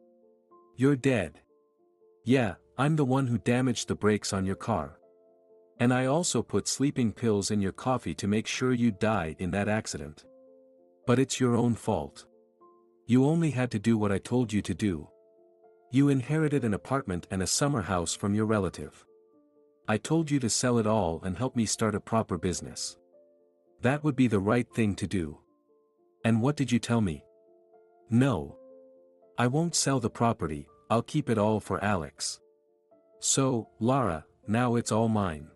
You're dead. Yeah, I'm the one who damaged the brakes on your car. And I also put sleeping pills in your coffee to make sure you die in that accident. But it's your own fault. You only had to do what I told you to do. You inherited an apartment and a summer house from your relative. I told you to sell it all and help me start a proper business. That would be the right thing to do. And what did you tell me? No. I won't sell the property, I'll keep it all for Alex. So, Lara, now it's all mine.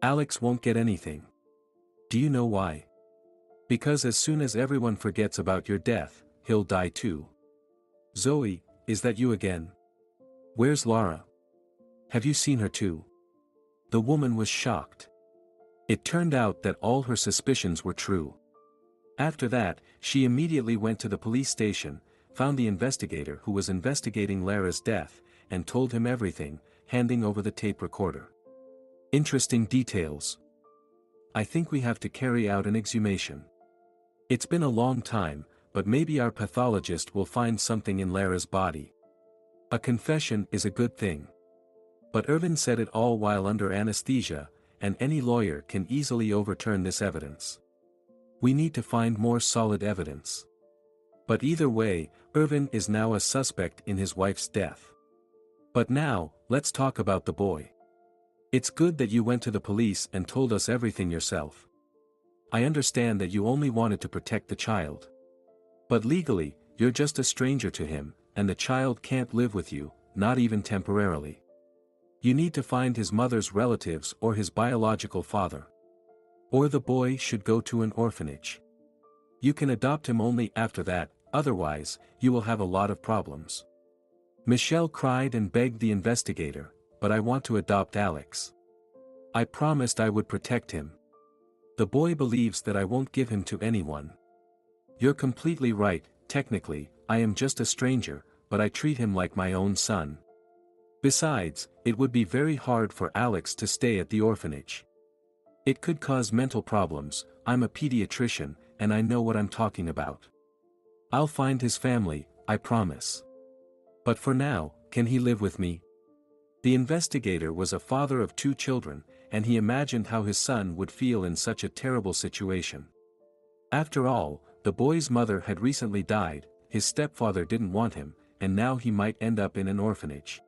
Alex won't get anything. Do you know why? Because as soon as everyone forgets about your death, he'll die too. Zoe, is that you again? Where's Lara? Have you seen her too? The woman was shocked. It turned out that all her suspicions were true. After that, she immediately went to the police station, found the investigator who was investigating Lara's death, and told him everything, handing over the tape recorder. Interesting details. I think we have to carry out an exhumation. It's been a long time, but maybe our pathologist will find something in Lara's body. A confession is a good thing. But Irvin said it all while under anesthesia, and any lawyer can easily overturn this evidence. We need to find more solid evidence. But either way, Irvin is now a suspect in his wife's death. But now, let's talk about the boy. It's good that you went to the police and told us everything yourself. I understand that you only wanted to protect the child. But legally, you're just a stranger to him, and the child can't live with you, not even temporarily. You need to find his mother's relatives or his biological father. Or the boy should go to an orphanage. You can adopt him only after that, otherwise, you will have a lot of problems. Michelle cried and begged the investigator, but I want to adopt Alex. I promised I would protect him. The boy believes that I won't give him to anyone. You're completely right, technically, I am just a stranger, but I treat him like my own son. Besides, it would be very hard for Alex to stay at the orphanage. It could cause mental problems. I'm a pediatrician, and I know what I'm talking about. I'll find his family, I promise. But for now, can he live with me? The investigator was a father of 2 children, and he imagined how his son would feel in such a terrible situation. After all, the boy's mother had recently died, his stepfather didn't want him, and now he might end up in an orphanage.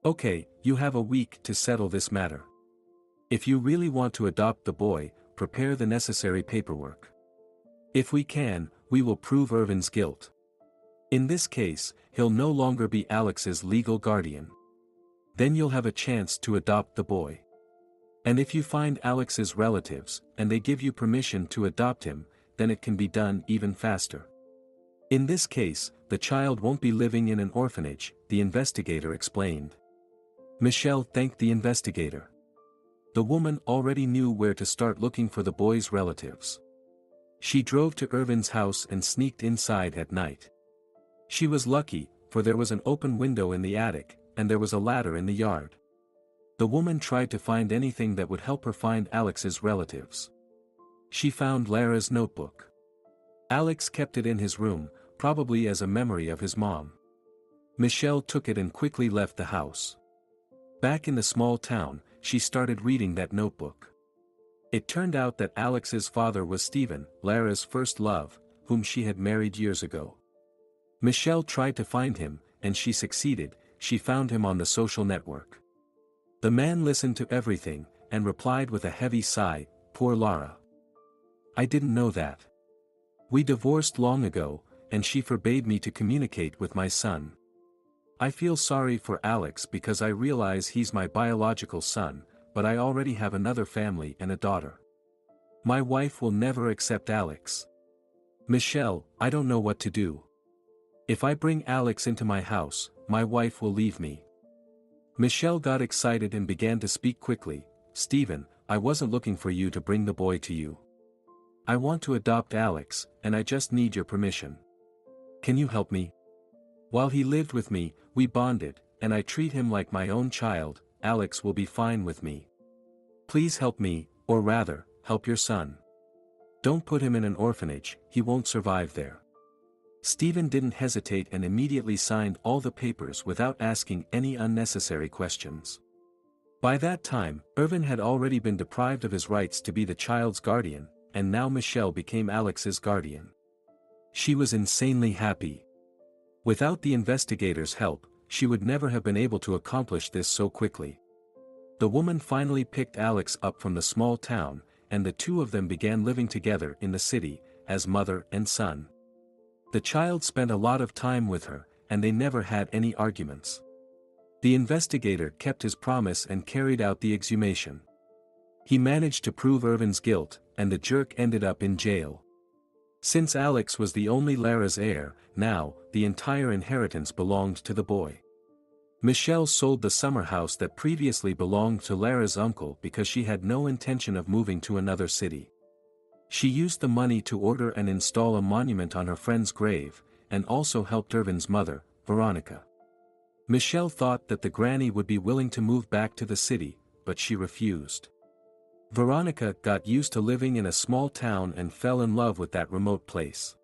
Okay, you have a week to settle this matter. If you really want to adopt the boy, prepare the necessary paperwork. If we can, we will prove Irvin's guilt. In this case, he'll no longer be Alex's legal guardian. Then you'll have a chance to adopt the boy. And if you find Alex's relatives, and they give you permission to adopt him, then it can be done even faster. In this case, the child won't be living in an orphanage, the investigator explained. Michelle thanked the investigator. The woman already knew where to start looking for the boy's relatives. She drove to Irvin's house and sneaked inside at night. She was lucky, for there was an open window in the attic, and there was a ladder in the yard. The woman tried to find anything that would help her find Alex's relatives. She found Lara's notebook. Alex kept it in his room, probably as a memory of his mom. Michelle took it and quickly left the house. Back in the small town, she started reading that notebook. It turned out that Alex's father was Stephen, Lara's first love, whom she had married years ago. Michelle tried to find him, and she succeeded. She found him on the social network. The man listened to everything, and replied with a heavy sigh, "Poor Lara. I didn't know that. We divorced long ago, and she forbade me to communicate with my son. I feel sorry for Alex because I realize he's my biological son, but I already have another family and a daughter. My wife will never accept Alex. Michelle, I don't know what to do. If I bring Alex into my house, my wife will leave me." Michelle got excited and began to speak quickly. "Stephen, I wasn't looking for you to bring the boy to you. I want to adopt Alex, and I just need your permission. Can you help me? While he lived with me, we bonded, and I treat him like my own child. Alex will be fine with me. Please help me, or rather, help your son. Don't put him in an orphanage, he won't survive there. Stephen didn't hesitate and immediately signed all the papers without asking any unnecessary questions. By that time, Irvin had already been deprived of his rights to be the child's guardian, and now Michelle became Alex's guardian. She was insanely happy. Without the investigators' help, she would never have been able to accomplish this so quickly. The woman finally picked Alex up from the small town, and the two of them began living together in the city, as mother and son. The child spent a lot of time with her, and they never had any arguments. The investigator kept his promise and carried out the exhumation. He managed to prove Irvin's guilt, and the jerk ended up in jail. Since Alex was the only Lara's heir, now, the entire inheritance belonged to the boy. Michelle sold the summer house that previously belonged to Lara's uncle because she had no intention of moving to another city. She used the money to order and install a monument on her friend's grave, and also helped Irvin's mother, Veronica. Michelle thought that the granny would be willing to move back to the city, but she refused. Veronica got used to living in a small town and fell in love with that remote place.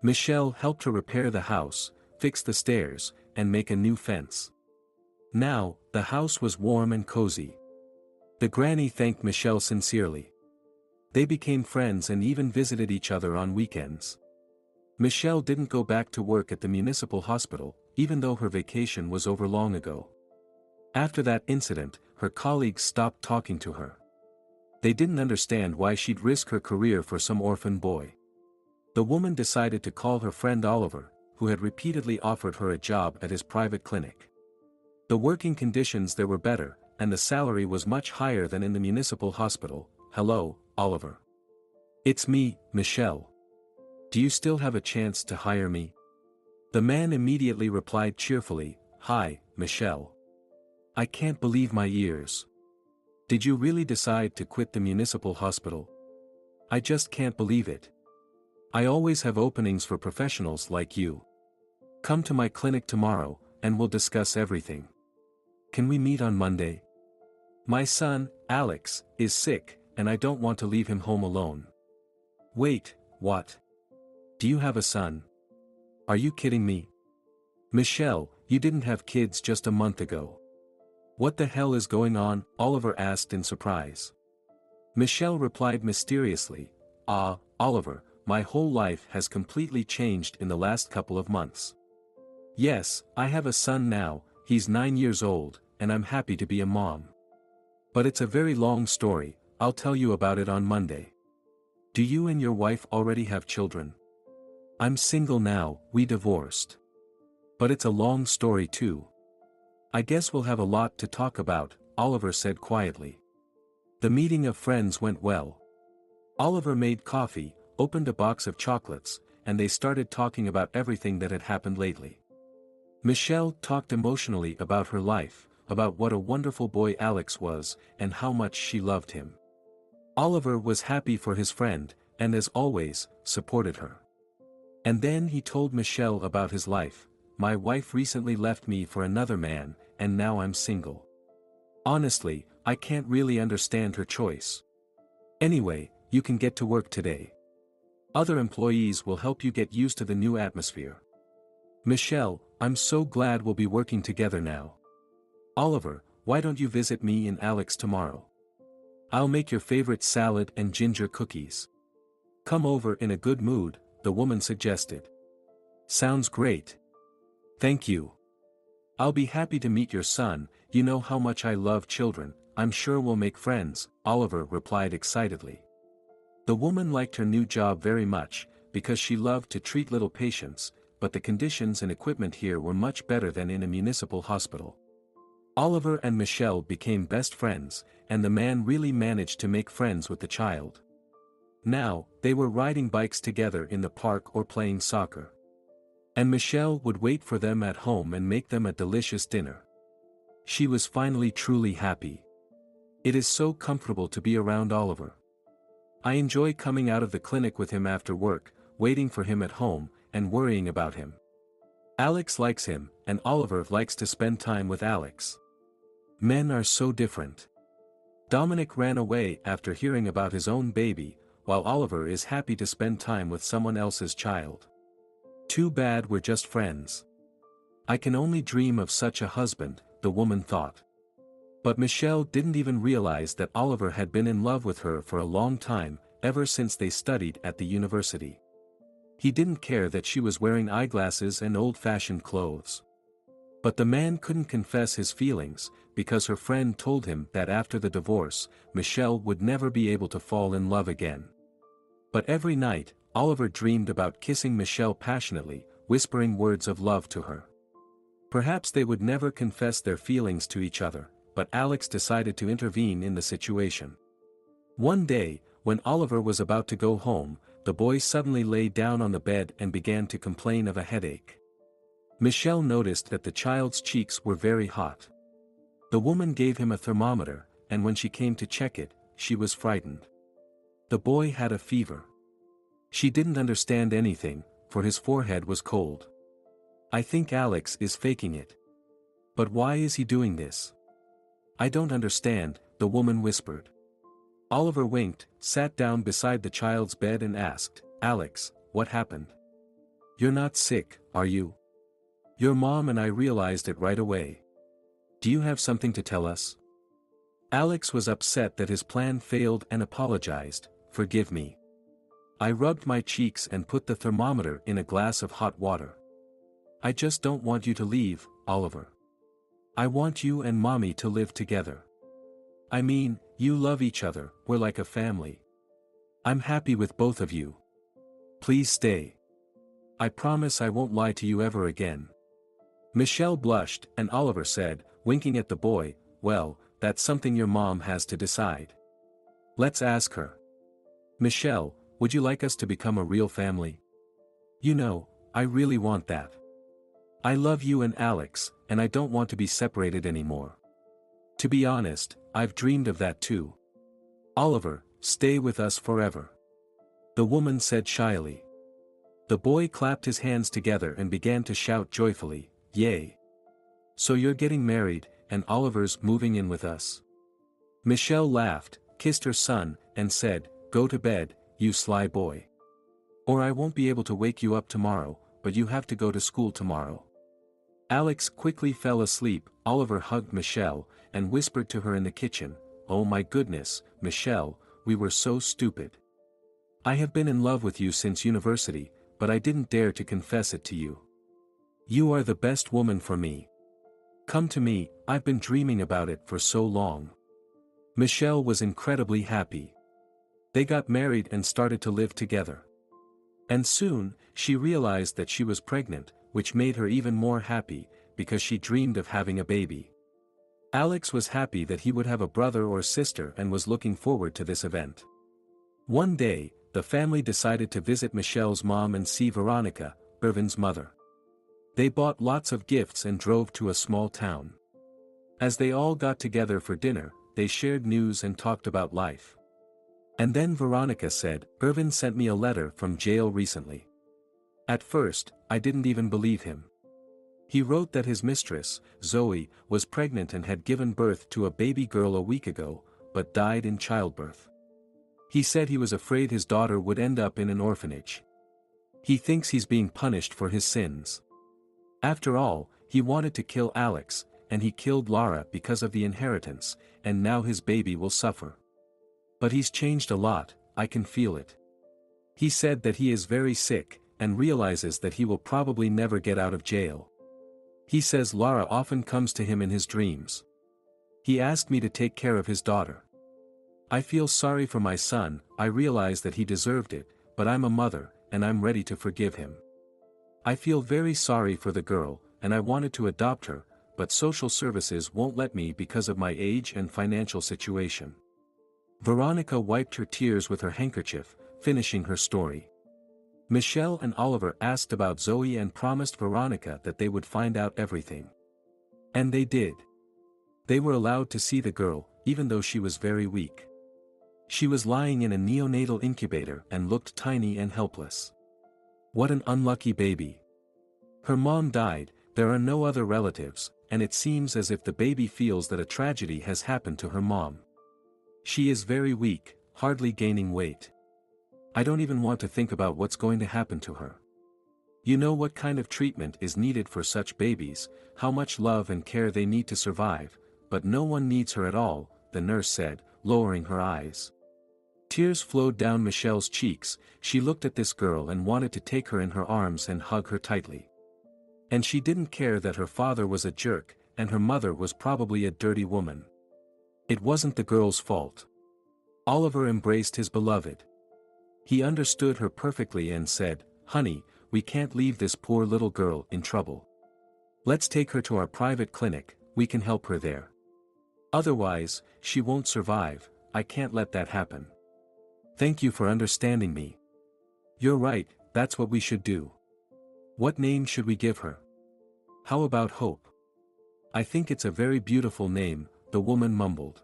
Michelle helped her repair the house, fix the stairs, and make a new fence. Now, the house was warm and cozy. The granny thanked Michelle sincerely. They became friends and even visited each other on weekends. Michelle didn't go back to work at the municipal hospital, even though her vacation was over long ago. After that incident, her colleagues stopped talking to her. They didn't understand why she'd risk her career for some orphan boy. The woman decided to call her friend Oliver, who had repeatedly offered her a job at his private clinic. The working conditions there were better, and the salary was much higher than in the municipal hospital. "Hello, Oliver. It's me, Michelle. Do you still have a chance to hire me?" The man immediately replied cheerfully, "Hi, Michelle. I can't believe my ears. Did you really decide to quit the municipal hospital? I just can't believe it. I always have openings for professionals like you. Come to my clinic tomorrow, and we'll discuss everything. Can we meet on Monday? My son, Alex, is sick, and I don't want to leave him home alone." "Wait, what? Do you have a son? Are you kidding me? Michelle, you didn't have kids just a month ago. What the hell is going on?" Oliver asked in surprise. Michelle replied mysteriously, Oliver, my whole life has completely changed in the last couple of months. Yes, I have a son now, he's 9 years old, and I'm happy to be a mom. But it's a very long story, I'll tell you about it on Monday. Do you and your wife already have children? I'm single now, we divorced. But it's a long story too. I guess we'll have a lot to talk about, Oliver said quietly. The meeting of friends went well. Oliver made coffee, opened a box of chocolates, and they started talking about everything that had happened lately. Michelle talked emotionally about her life, about what a wonderful boy Alex was, and how much she loved him. Oliver was happy for his friend, and as always, supported her. And then he told Michelle about his life. "My wife recently left me for another man, and now I'm single. Honestly, I can't really understand her choice. Anyway, you can get to work today. Other employees will help you get used to the new atmosphere. Michelle, I'm so glad we'll be working together now. Oliver, why don't you visit me and Alex tomorrow? I'll make your favorite salad and ginger cookies. Come over in a good mood," the woman suggested. "Sounds great. Thank you. I'll be happy to meet your son, you know how much I love children, I'm sure we'll make friends," Oliver replied excitedly. The woman liked her new job very much, because she loved to treat little patients, but the conditions and equipment here were much better than in a municipal hospital. Oliver and Michelle became best friends, and the man really managed to make friends with the child. Now, they were riding bikes together in the park or playing soccer. And Michelle would wait for them at home and make them a delicious dinner. She was finally truly happy. It is so comfortable to be around Oliver. I enjoy coming out of the clinic with him after work, waiting for him at home, and worrying about him. Alex likes him, and Oliver likes to spend time with Alex. Men are so different. Dominic ran away after hearing about his own baby, while Oliver is happy to spend time with someone else's child. Too bad we're just friends. I can only dream of such a husband, the woman thought. But Michelle didn't even realize that Oliver had been in love with her for a long time, ever since they studied at the university. He didn't care that she was wearing eyeglasses and old-fashioned clothes. But the man couldn't confess his feelings, because her friend told him that after the divorce, Michelle would never be able to fall in love again. But every night, Oliver dreamed about kissing Michelle passionately, whispering words of love to her. Perhaps they would never confess their feelings to each other, but Alex decided to intervene in the situation. One day, when Oliver was about to go home, the boy suddenly lay down on the bed and began to complain of a headache. Michelle noticed that the child's cheeks were very hot. The woman gave him a thermometer, and when she came to check it, she was frightened. The boy had a fever. She didn't understand anything, for his forehead was cold. I think Alex is faking it. But why is he doing this? I don't understand, the woman whispered. Oliver winked, sat down beside the child's bed and asked, Alex, what happened? You're not sick, are you? Your mom and I realized it right away. Do you have something to tell us? Alex was upset that his plan failed and apologized, forgive me. I rubbed my cheeks and put the thermometer in a glass of hot water. I just don't want you to leave, Oliver. I want you and Mommy to live together. I mean, you love each other, we're like a family. I'm happy with both of you. Please stay. I promise I won't lie to you ever again. Michelle blushed, and Oliver said, winking at the boy, well, that's something your mom has to decide. Let's ask her. Michelle, would you like us to become a real family? You know, I really want that. I love you and Alex, and I don't want to be separated anymore. To be honest, I've dreamed of that too. Oliver, stay with us forever. The woman said shyly. The boy clapped his hands together and began to shout joyfully, yay! So you're getting married, and Oliver's moving in with us. Michelle laughed, kissed her son, and said, go to bed, you sly boy. Or I won't be able to wake you up tomorrow, but you have to go to school tomorrow. Alex quickly fell asleep. Oliver hugged Michelle, and whispered to her in the kitchen, oh my goodness, Michelle, we were so stupid. I have been in love with you since university, but I didn't dare to confess it to you. You are the best woman for me. Come to me, I've been dreaming about it for so long. Michelle was incredibly happy. They got married and started to live together. And soon, she realized that she was pregnant, which made her even more happy, because she dreamed of having a baby. Alex was happy that he would have a brother or sister and was looking forward to this event. One day, the family decided to visit Michelle's mom and see Veronica, Irvin's mother. They bought lots of gifts and drove to a small town. As they all got together for dinner, they shared news and talked about life. And then Veronica said, Irvin sent me a letter from jail recently. At first, I didn't even believe him. He wrote that his mistress, Zoe, was pregnant and had given birth to a baby girl a week ago, but died in childbirth. He said he was afraid his daughter would end up in an orphanage. He thinks he's being punished for his sins. After all, he wanted to kill Alex, and he killed Lara because of the inheritance, and now his baby will suffer. But he's changed a lot, I can feel it. He said that he is very sick, and realizes that he will probably never get out of jail. He says Lara often comes to him in his dreams. He asked me to take care of his daughter. I feel sorry for my son, I realize that he deserved it, but I'm a mother, and I'm ready to forgive him. I feel very sorry for the girl, and I wanted to adopt her, but social services won't let me because of my age and financial situation. Veronica wiped her tears with her handkerchief, finishing her story. Michelle and Oliver asked about Zoe and promised Veronica that they would find out everything. And they did. They were allowed to see the girl, even though she was very weak. She was lying in a neonatal incubator and looked tiny and helpless. What an unlucky baby. Her mom died, there are no other relatives, and it seems as if the baby feels that a tragedy has happened to her mom. She is very weak, hardly gaining weight. I don't even want to think about what's going to happen to her. You know what kind of treatment is needed for such babies, how much love and care they need to survive, but no one needs her at all, the nurse said, lowering her eyes. Tears flowed down Michelle's cheeks, she looked at this girl and wanted to take her in her arms and hug her tightly. And she didn't care that her father was a jerk, and her mother was probably a dirty woman. It wasn't the girl's fault. Oliver embraced his beloved. He understood her perfectly and said, "Honey, we can't leave this poor little girl in trouble. Let's take her to our private clinic, we can help her there. Otherwise, she won't survive, I can't let that happen. Thank you for understanding me. You're right, that's what we should do. What name should we give her? How about Hope? I think it's a very beautiful name," the woman mumbled.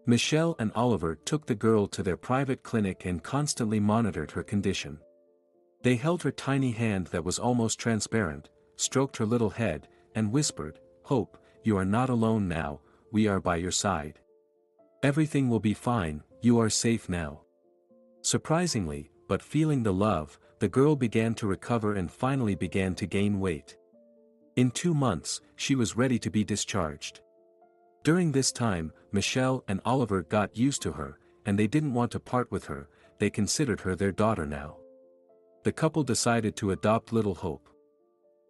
Michelle and Oliver took the girl to their private clinic and constantly monitored her condition. They held her tiny hand that was almost transparent, stroked her little head, and whispered, "Hope, you are not alone now, we are by your side. Everything will be fine, you are safe now." Surprisingly, but feeling the love, the girl began to recover and finally began to gain weight. In 2 months, she was ready to be discharged. During this time, Michelle and Oliver got used to her, and they didn't want to part with her, they considered her their daughter now. The couple decided to adopt little Hope.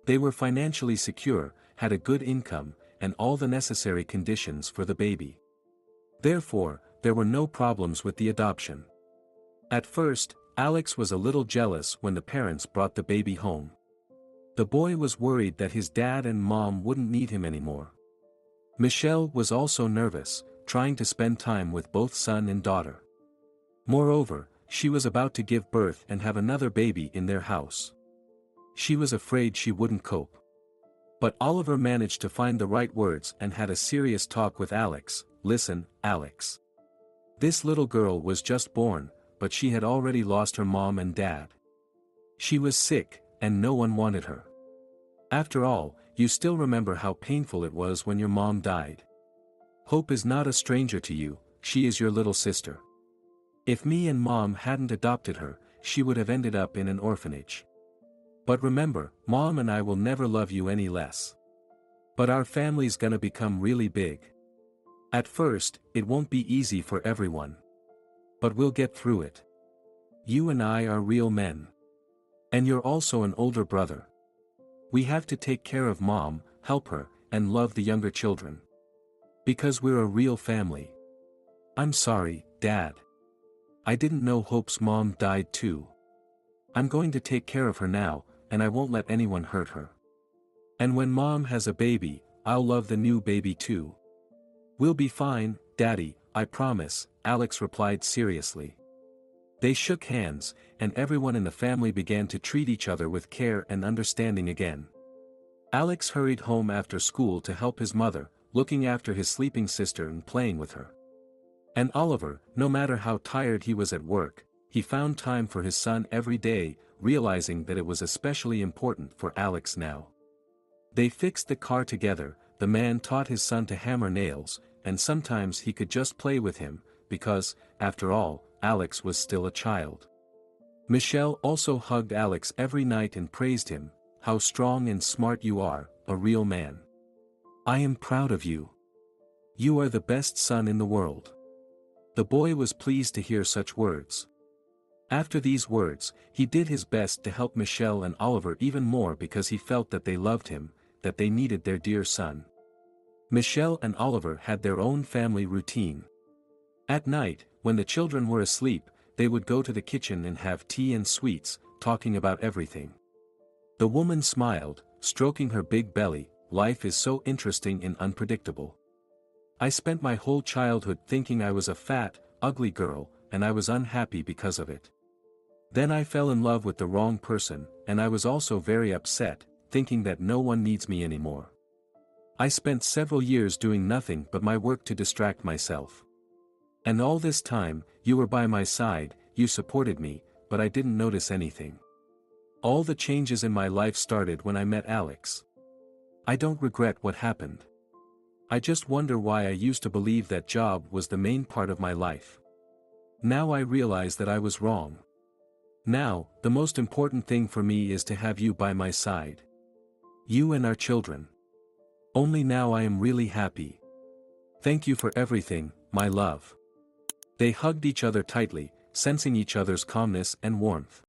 They were financially secure, had a good income, and all the necessary conditions for the baby. Therefore, there were no problems with the adoption. At first, Alex was a little jealous when the parents brought the baby home. The boy was worried that his dad and mom wouldn't need him anymore. Michelle was also nervous, trying to spend time with both son and daughter. Moreover, she was about to give birth and have another baby in their house. She was afraid she wouldn't cope. But Oliver managed to find the right words and had a serious talk with Alex. "Listen, Alex. This little girl was just born, but she had already lost her mom and dad. She was sick, and no one wanted her. After all, you still remember how painful it was when your mom died. Hope is not a stranger to you, she is your little sister. If me and mom hadn't adopted her, she would have ended up in an orphanage. But remember, mom and I will never love you any less. But our family's gonna become really big. At first, it won't be easy for everyone. But we'll get through it. You and I are real men. And you're also an older brother. We have to take care of mom, help her, and love the younger children. Because we're a real family. I'm sorry, Dad. I didn't know Hope's mom died too. I'm going to take care of her now, and I won't let anyone hurt her. And when mom has a baby, I'll love the new baby too. We'll be fine, Daddy, I promise," Alex replied seriously. They shook hands, and everyone in the family began to treat each other with care and understanding again. Alex hurried home after school to help his mother, looking after his sleeping sister and playing with her. And Oliver, no matter how tired he was at work, he found time for his son every day, realizing that it was especially important for Alex now. They fixed the car together, the man taught his son to hammer nails, and sometimes he could just play with him, because, after all, Alex was still a child. Michelle also hugged Alex every night and praised him, "How strong and smart you are, a real man. I am proud of you. You are the best son in the world." The boy was pleased to hear such words. After these words, he did his best to help Michelle and Oliver even more because he felt that they loved him, that they needed their dear son. Michelle and Oliver had their own family routine. At night, when the children were asleep, they would go to the kitchen and have tea and sweets, talking about everything. The woman smiled, stroking her big belly, "Life is so interesting and unpredictable. I spent my whole childhood thinking I was a fat, ugly girl, and I was unhappy because of it. Then I fell in love with the wrong person, and I was also very upset, thinking that no one needs me anymore. I spent several years doing nothing but my work to distract myself. And all this time, you were by my side, you supported me, but I didn't notice anything. All the changes in my life started when I met Alex. I don't regret what happened. I just wonder why I used to believe that job was the main part of my life. Now I realize that I was wrong. Now, the most important thing for me is to have you by my side. You and our children. Only now I am really happy. Thank you for everything, my love. They hugged each other tightly, sensing each other's calmness and warmth.